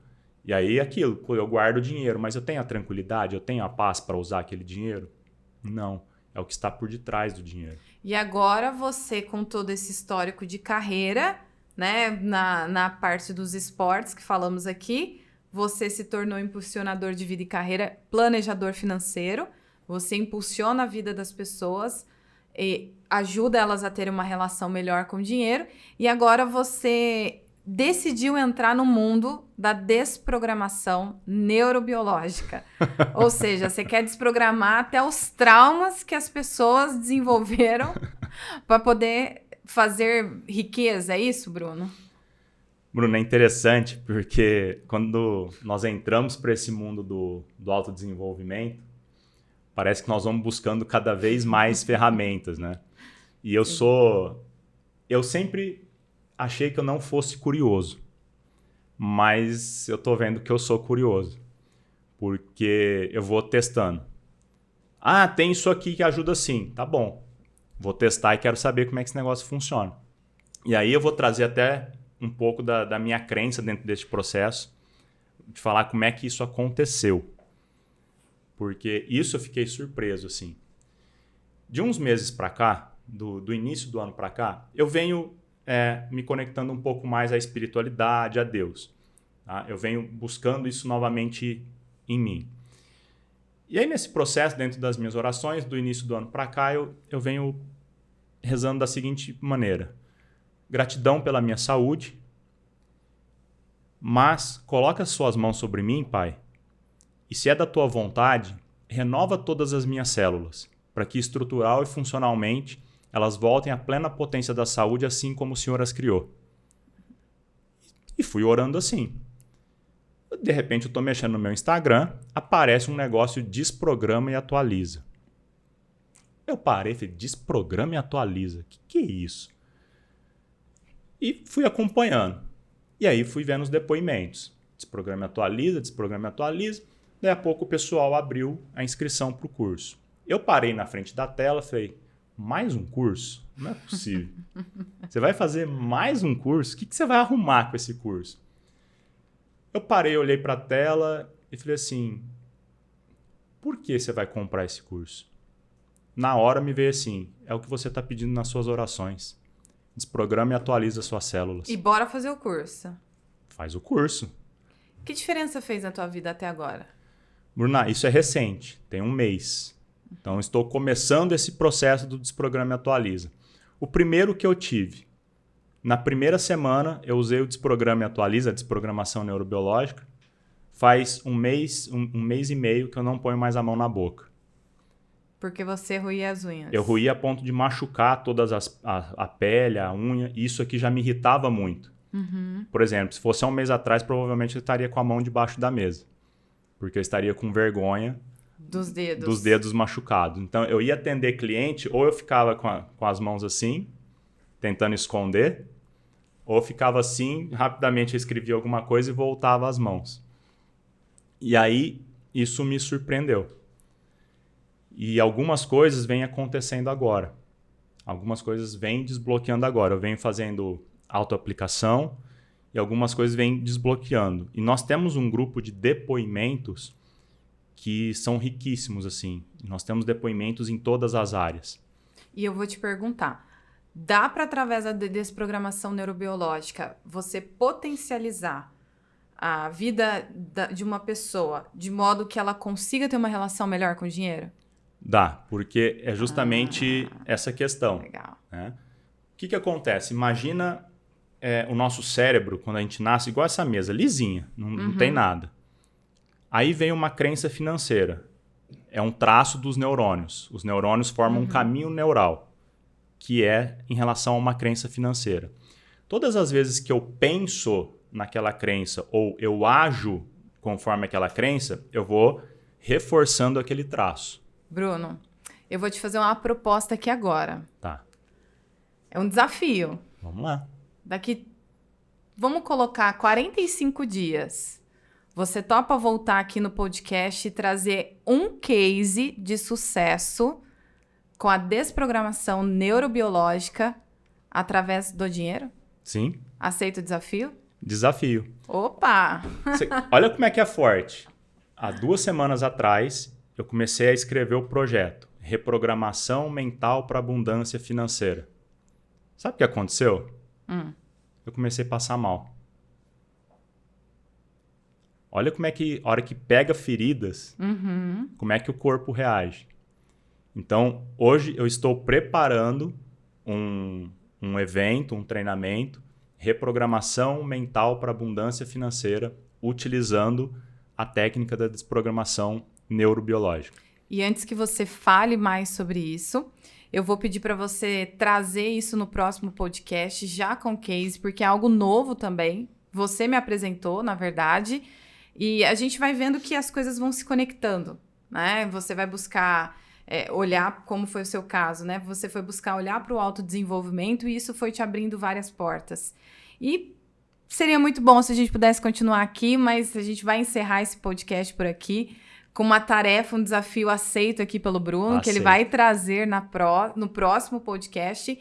S2: E aí aquilo, eu guardo o dinheiro, mas eu tenho a tranquilidade, eu tenho a paz para usar aquele dinheiro? Não, é o que está por detrás do dinheiro.
S1: E agora você, com todo esse histórico de carreira, né, na parte dos esportes que falamos aqui, você se tornou impulsionador de vida e carreira, planejador financeiro, você impulsiona a vida das pessoas e ajuda elas a terem uma relação melhor com o dinheiro, e agora você decidiu entrar no mundo da desprogramação neurobiológica. Ou seja, você quer desprogramar até os traumas que as pessoas desenvolveram para poder fazer riqueza. É isso, Bruno?
S2: Bruno, é interessante porque quando nós entramos para esse mundo do autodesenvolvimento, parece que nós vamos buscando cada vez mais ferramentas, né? E eu sempre achei que eu não fosse curioso, mas eu tô vendo que eu sou curioso, porque eu vou testando. Ah, tem isso aqui que ajuda sim, tá bom. Vou testar e quero saber como é que esse negócio funciona. E aí eu vou trazer até um pouco da minha crença dentro desse processo, de falar como é que isso aconteceu. Porque isso eu fiquei surpreso, assim. De uns meses para cá, do início do ano para cá, eu venho me conectando um pouco mais à espiritualidade, a Deus. Tá? Eu venho buscando isso novamente em mim. E aí, nesse processo, dentro das minhas orações, do início do ano para cá, eu venho rezando da seguinte maneira. Gratidão pela minha saúde, mas coloca as suas mãos sobre mim, Pai, e se é da tua vontade, renova todas as minhas células, para que estrutural e funcionalmente elas voltem à plena potência da saúde, assim como o Senhor as criou. E fui orando assim. De repente eu estou mexendo no meu Instagram, aparece um negócio, desprograma e atualiza. Eu parei e falei, desprograma e atualiza? O que é isso? E fui acompanhando. E aí fui vendo os depoimentos. Desprograma e atualiza, desprograma e atualiza. Daí a pouco o pessoal abriu a inscrição para o curso. Eu parei na frente da tela e falei, mais um curso? Não é possível. Você vai fazer mais um curso? O que você vai arrumar com esse curso? Eu parei, olhei para a tela e falei assim, por que você vai comprar esse curso? Na hora me veio assim, é o que você está pedindo nas suas orações. Desprograma e atualiza suas células.
S1: E bora fazer o curso.
S2: Faz o curso.
S1: Que diferença fez na tua vida até agora?
S2: Bruna, isso é recente, tem um mês. Então, estou começando esse processo do Desprograma e Atualiza. O primeiro que eu tive, na primeira semana, eu usei o Desprograma e Atualiza, a desprogramação neurobiológica. Faz um mês e meio que eu não ponho mais a mão na boca.
S1: Porque você ruía as unhas.
S2: Eu ruía a ponto de machucar todas a pele, a unha. E isso aqui já me irritava muito.
S1: Uhum.
S2: Por exemplo, se fosse há um mês atrás, provavelmente eu estaria com a mão debaixo da mesa. Porque eu estaria com vergonha
S1: dos
S2: dedos machucados. Então, eu ia atender cliente, ou eu ficava com as mãos assim, tentando esconder, ou eu ficava assim, rapidamente eu escrevia alguma coisa e voltava as mãos. E aí, isso me surpreendeu. E algumas coisas vêm acontecendo agora. Algumas coisas vêm desbloqueando agora. Eu venho fazendo autoaplicação e algumas coisas vêm desbloqueando. E nós temos um grupo de depoimentos que são riquíssimos, assim. Nós temos depoimentos em todas as áreas.
S1: E eu vou te perguntar, dá para, através da desprogramação neurobiológica, você potencializar a vida de uma pessoa de modo que ela consiga ter uma relação melhor com o dinheiro?
S2: Dá, porque é justamente essa questão.
S1: Legal.
S2: Né? O que acontece? Imagina o nosso cérebro, quando a gente nasce, igual essa mesa, lisinha, não tem nada. Aí vem uma crença financeira. É um traço dos neurônios. Os neurônios formam um caminho neural, que é em relação a uma crença financeira. Todas as vezes que eu penso naquela crença ou eu ajo conforme aquela crença, eu vou reforçando aquele traço.
S1: Bruno, eu vou te fazer uma proposta aqui agora.
S2: Tá.
S1: É um desafio.
S2: Vamos lá.
S1: Vamos colocar 45 dias. Você topa voltar aqui no podcast e trazer um case de sucesso com a desprogramação neurobiológica através do dinheiro?
S2: Sim.
S1: Aceita o desafio?
S2: Desafio.
S1: Opa!
S2: Olha como é que é forte. Há 2 semanas atrás, eu comecei a escrever o projeto Reprogramação Mental para Abundância Financeira. Sabe o que aconteceu? Eu comecei a passar mal. Olha como é que, a hora que pega feridas, como é que o corpo reage. Então, hoje eu estou preparando um evento, um treinamento, Reprogramação Mental para Abundância Financeira, utilizando a técnica da desprogramação neurobiológica.
S1: E antes que você fale mais sobre isso, eu vou pedir para você trazer isso no próximo podcast, já com case, porque é algo novo também. Você me apresentou, na verdade, e a gente vai vendo que as coisas vão se conectando, né? Você vai buscar olhar, como foi o seu caso, né? Você foi buscar olhar para o autodesenvolvimento e isso foi te abrindo várias portas. E seria muito bom se a gente pudesse continuar aqui, mas a gente vai encerrar esse podcast por aqui com uma tarefa, um desafio aceito aqui pelo Bruno, que ele vai trazer no próximo podcast.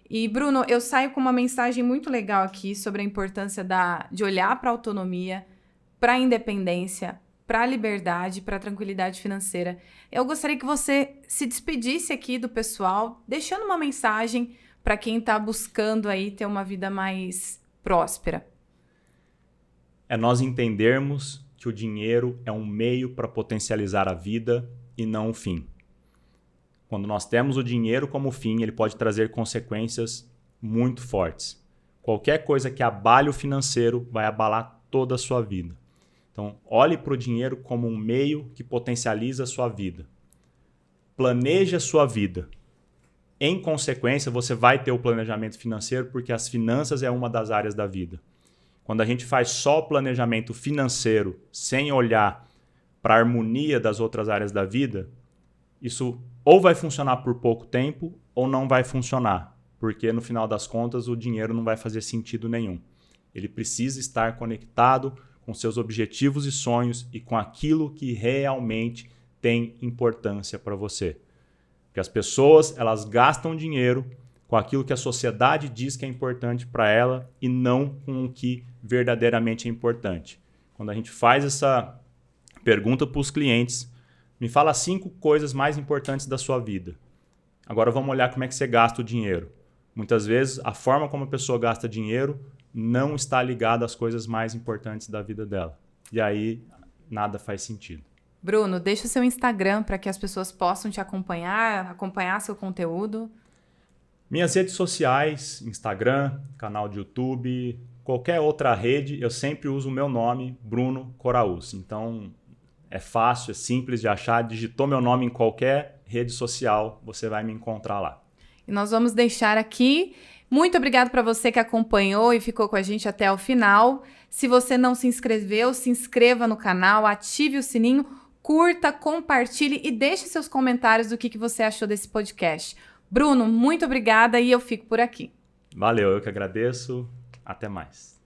S1: E, Bruno, eu saio com uma mensagem muito legal aqui sobre a importância de olhar para a autonomia, para a independência, para a liberdade, para a tranquilidade financeira. Eu gostaria que você se despedisse aqui do pessoal, deixando uma mensagem para quem está buscando aí ter uma vida mais próspera.
S2: É nós entendermos que o dinheiro é um meio para potencializar a vida e não um fim. Quando nós temos o dinheiro como fim, ele pode trazer consequências muito fortes. Qualquer coisa que abale o financeiro vai abalar toda a sua vida. Então, olhe para o dinheiro como um meio que potencializa a sua vida. Planeje a sua vida. Em consequência, você vai ter o planejamento financeiro, porque as finanças é uma das áreas da vida. Quando a gente faz só o planejamento financeiro, sem olhar para a harmonia das outras áreas da vida, isso ou vai funcionar por pouco tempo ou não vai funcionar, porque no final das contas o dinheiro não vai fazer sentido nenhum. Ele precisa estar conectado com seus objetivos e sonhos e com aquilo que realmente tem importância para você. Porque as pessoas, elas gastam dinheiro com aquilo que a sociedade diz que é importante para ela e não com o que verdadeiramente é importante. Quando a gente faz essa pergunta para os clientes, me fala 5 coisas mais importantes da sua vida. Agora vamos olhar como é que você gasta o dinheiro. Muitas vezes a forma como a pessoa gasta dinheiro não está ligada às coisas mais importantes da vida dela. E aí nada faz sentido.
S1: Bruno, deixa o seu Instagram para que as pessoas possam te acompanhar seu conteúdo.
S2: Minhas redes sociais, Instagram, canal de YouTube, qualquer outra rede, eu sempre uso o meu nome, Bruno Coraúz. Então, é fácil, é simples de achar. Digitou meu nome em qualquer rede social, você vai me encontrar lá.
S1: E nós vamos deixar aqui. Muito obrigado para você que acompanhou e ficou com a gente até o final. Se você não se inscreveu, se inscreva no canal, ative o sininho, curta, compartilhe e deixe seus comentários do que você achou desse podcast. Bruno, muito obrigada e eu fico por aqui.
S2: Valeu, eu que agradeço. Até mais.